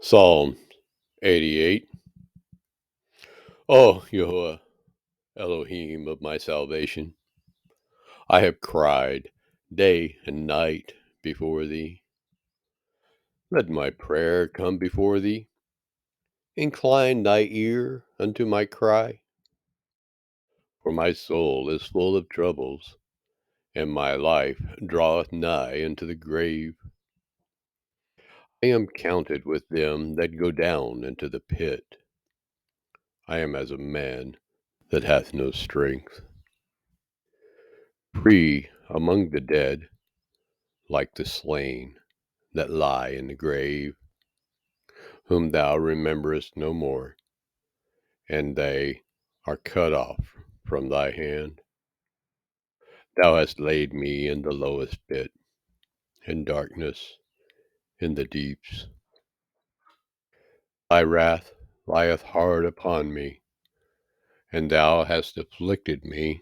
Psalm 88. O Yahuwah, Elohim of my salvation, I have cried day and night before thee. Let my prayer come before thee. Incline thy ear unto my cry. For my soul is full of troubles, and my life draweth nigh unto the grave. I am counted with them that go down into the pit. I am as a man that hath no strength. Free among the dead, like the slain that lie in the grave, whom thou rememberest no more, and they are cut off from thy hand. Thou hast laid me in the lowest pit, in darkness, in the deeps. Thy wrath lieth hard upon me, and thou hast afflicted me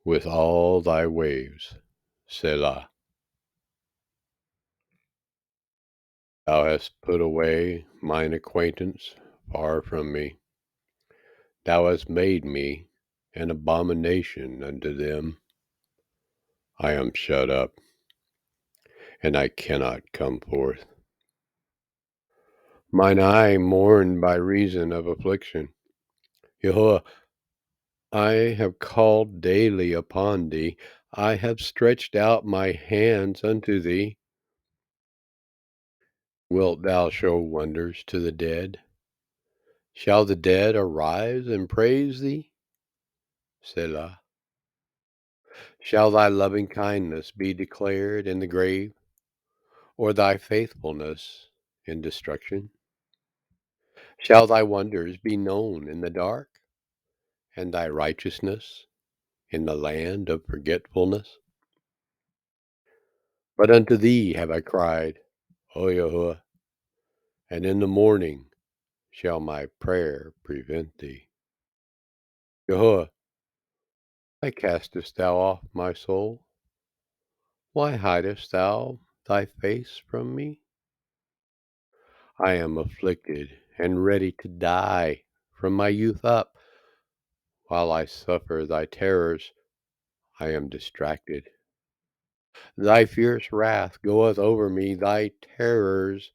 with all thy waves. Selah. Thou hast put away mine acquaintance far from me. Thou hast made me an abomination unto them. I am shut up, and I cannot come forth. Mine eye mourned by reason of affliction. Jehovah, I have called daily upon thee. I have stretched out my hands unto thee. Wilt thou show wonders to the dead? Shall the dead arise and praise thee? Selah. Shall thy loving kindness be declared in the grave, or thy faithfulness in destruction? Shall thy wonders be known in the dark, and thy righteousness in the land of forgetfulness? But unto thee have I cried, O Yahuwah, and in the morning shall my prayer prevent thee. Yahuwah, why castest thou off my soul? Why hidest thou thy face from me? I am afflicted and ready to die from my youth up. While I suffer thy terrors, I am distracted. Thy fierce wrath goeth over me, thy terrors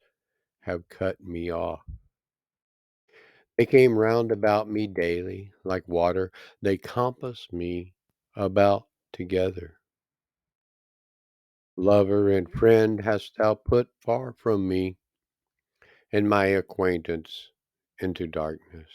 have cut me off. They came round about me daily, like water, they compass me about together. Lover and friend hast thou put far from me, and my acquaintance into darkness.